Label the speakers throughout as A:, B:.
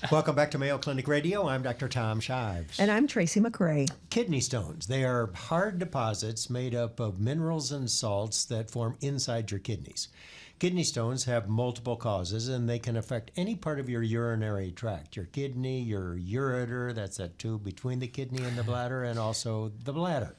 A: Welcome back to Mayo Clinic Radio. I'm Dr. Tom Shives.
B: And I'm Tracy McRae.
A: Kidney stones. They are hard deposits made up of minerals and salts that form inside your kidneys. Kidney stones have multiple causes, and they can affect any part of your urinary tract, your kidney, your ureter, that's that tube between the kidney and the bladder, and also the bladder.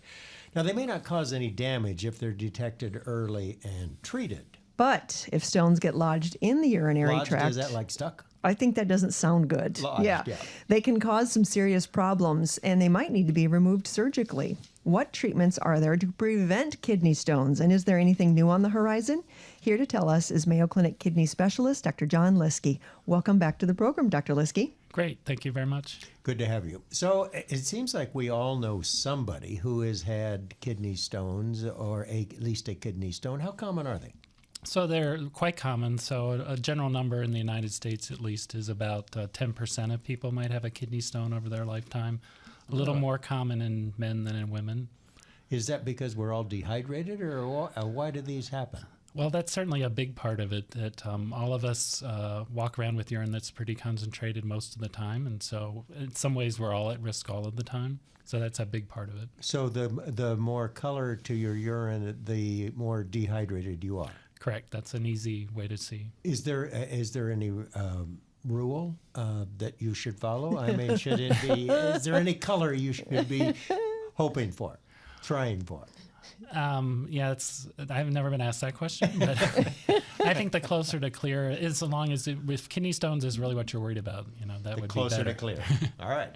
A: Now, they may not cause any damage if they're detected early and treated.
B: But if stones get lodged in the urinary tract...
A: Is that like stuck?
B: I think that doesn't sound good.
A: Lodged, yeah.
B: They can cause some serious problems, and they might need to be removed surgically. What treatments are there to prevent kidney stones, and is there anything new on the horizon? Here to tell us is Mayo Clinic kidney specialist, Dr. John Lيسكي. Welcome back to the program, Dr. Lيسكي.
C: Great. Thank you very much.
A: Good to have you. So it seems like we all know somebody who has had kidney stones or at least a kidney stone. How common are they?
C: So they're quite common. So a general number in the United States, at least, is about 10% of people might have a kidney stone over their lifetime. A little more common in men than in women.
A: Is that because we're all dehydrated, or why do these happen?
C: Well, that's certainly a big part of it, that all of us walk around with urine that's pretty concentrated most of the time. And so in some ways, we're all at risk all of the time. So that's a big part of it.
A: So the more color to your urine, the more dehydrated you are.
C: Correct. That's an easy way to see.
A: Is there any rule that you should follow? I mean, should it be? Is there any color you should be hoping for, trying for?
C: I've never been asked that question, but I think the closer to clear is, so long as if kidney stones is really what you're worried about, that would be
A: closer
C: better.
A: to clear. All right.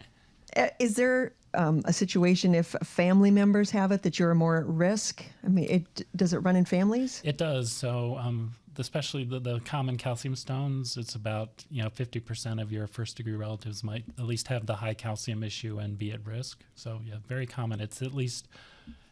B: Is there a situation if family members have it that you're more at risk? I mean, does it run in families?
C: It does. So especially the common calcium stones, it's about 50% of your first degree relatives might at least have the high calcium issue and be at risk. So yeah, very common. It's at least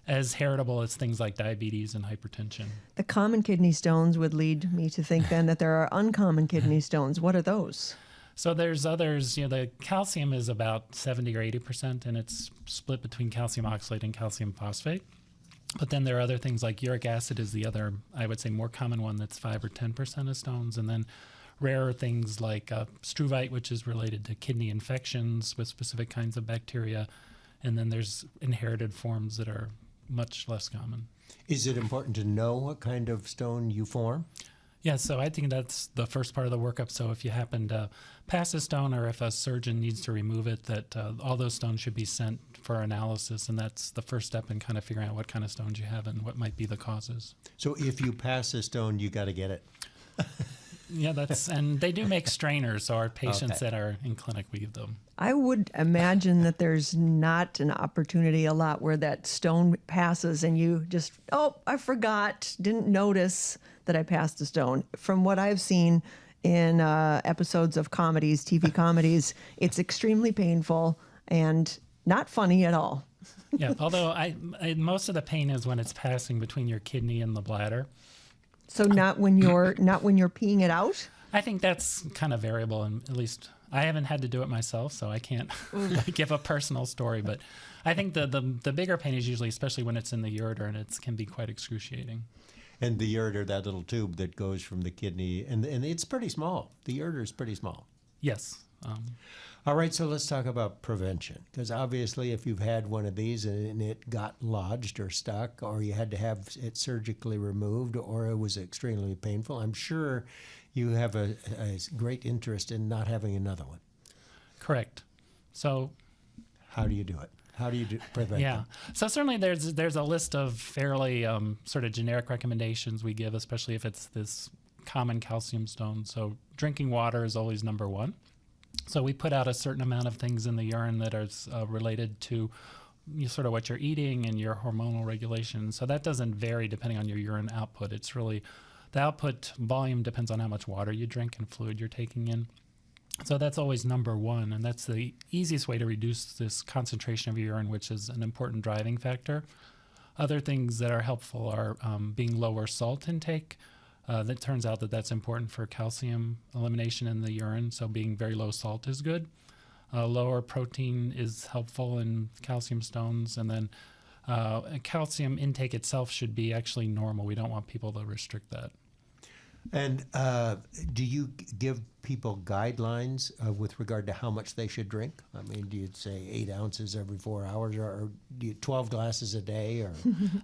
C: as heritable as things like diabetes and hypertension.
B: The common kidney stones would lead me to think then that there are uncommon kidney stones. What are those?
C: So there's others, the calcium is about 70 or 80%, and it's split between calcium oxalate and calcium phosphate. But then there are other things like uric acid is the other, I would say, more common one that's 5 or 10% of stones. And then rarer things like struvite, which is related to kidney infections with specific kinds of bacteria. And then there's inherited forms that are much less common.
A: Is it important to know what kind of stone you form?
C: Yeah, so I think that's the first part of the workup. So if you happen to pass a stone, or if a surgeon needs to remove it, that all those stones should be sent for analysis, and that's the first step in kind of figuring out what kind of stones you have and what might be the causes.
A: So if you pass a stone, you got to get it.
C: Yeah, and they do make strainers, so our patients that are in clinic, we give them.
B: I would imagine that there's not an opportunity a lot where that stone passes and you just, I forgot, didn't notice that I passed a stone. From what I've seen in episodes of comedies, TV comedies, it's extremely painful and not funny at all.
C: Yeah, although I most of the pain is when it's passing between your kidney and the bladder.
B: So not when you're peeing it out?
C: I think that's kind of variable, and at least I haven't had to do it myself, so I can't give a personal story. But I think the bigger pain is usually, especially when it's in the ureter, and it can be quite excruciating.
A: And the ureter, that little tube that goes from the kidney, and it's pretty small. The ureter is pretty small.
C: Yes.
A: All right, so let's talk about prevention, because obviously if you've had one of these and it got lodged or stuck, or you had to have it surgically removed, or it was extremely painful, I'm sure you have a great interest in not having another one.
C: Correct. So
A: how do you do it? How do you prevent them?
C: So certainly there's a list of fairly sort of generic recommendations we give, especially if it's this common calcium stone. So drinking water is always number one. So we put out a certain amount of things in the urine that are related to sort of what you're eating and your hormonal regulation. So that doesn't vary depending on your urine output. It's really, the output volume depends on how much water you drink and fluid you're taking in. So that's always number one, and that's the easiest way to reduce this concentration of your urine, which is an important driving factor. Other things that are helpful are being lower salt intake. That turns out that that's important for calcium elimination in the urine, so being very low salt is good. Lower protein is helpful in calcium stones, and then calcium intake itself should be actually normal. We don't want people to restrict that.
A: And do you give people guidelines with regard to how much they should drink? I mean, do you say 8 ounces every 4 hours, or do you 12 glasses a day? Or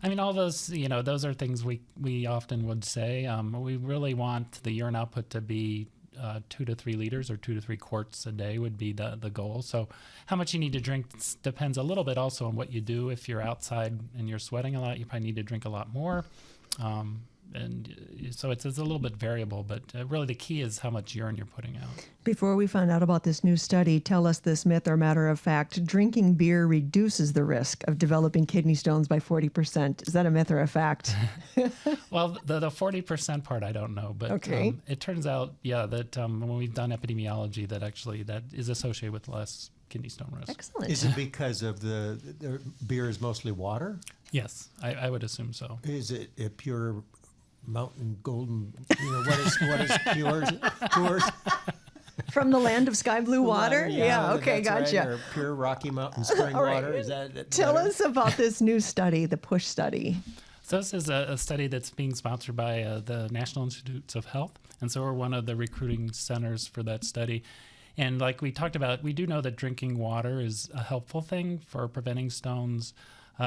C: I mean, all those, those are things we often would say. We really want the urine output to be 2 to 3 liters, or 2 to 3 quarts a day would be the goal. So how much you need to drink depends a little bit also on what you do. If you're outside and you're sweating a lot, you probably need to drink a lot more. And so it's a little bit variable, but really the key is how much urine you're putting out.
B: Before we find out about this new study, tell us this myth or matter of fact. Drinking beer reduces the risk of developing kidney stones by 40%. Is that a myth or a fact?
C: Well, the 40% part I don't know, but
B: okay.
C: It turns out, that when we've done epidemiology, that actually that is associated with less kidney stone risk.
B: Excellent.
A: is it because of the beer is mostly water?
C: Yes, I would assume so.
A: Is it a pure mountain golden? What is pure?
B: From the land of sky blue water? Yeah, okay,
A: that's
B: gotcha.
A: right. Or pure Rocky Mountain spring
B: All right.
A: water? Is that
B: Tell
A: better?
B: us about this new study, the PUSH study.
C: So this is a study that's being sponsored by the National Institutes of Health, and so we're one of the recruiting centers for that study. And like we talked about, we do know that drinking water is a helpful thing for preventing stones.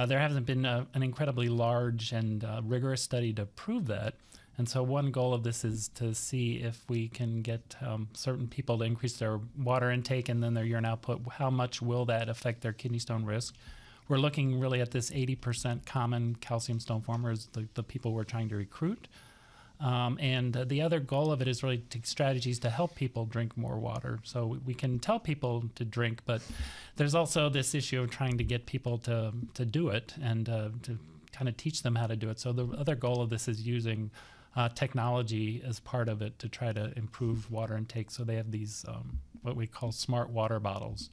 C: There hasn't been an incredibly large and rigorous study to prove that. And so one goal of this is to see if we can get certain people to increase their water intake and then their urine output. How much will that affect their kidney stone risk? We're looking really at this 80% common calcium stone former as the people we're trying to recruit. And the other goal of it is really strategies to help people drink more water. So we can tell people to drink, but there's also this issue of trying to get people to do it and to kind of teach them how to do it. So the other goal of this is using technology as part of it to try to improve water intake. So they have these what we call smart water bottles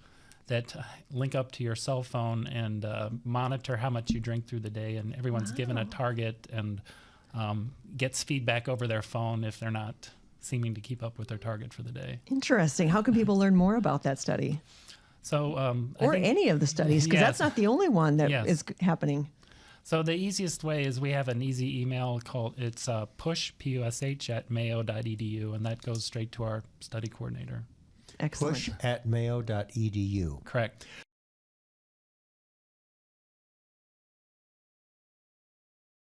C: that link up to your cell phone and monitor how much you drink through the day, and everyone's given a target and gets feedback over their phone if they're not seeming to keep up with their target for the day.
B: Interesting. How can people learn more about that study?
C: So,
B: or any of the studies, because that's not the only one that is happening.
C: So the easiest way is we have an easy email called, it's push, P-U-S-H, at mayo.edu, and that goes straight to our study coordinator.
B: Excellent.
A: Push@mayo.edu.
C: Correct.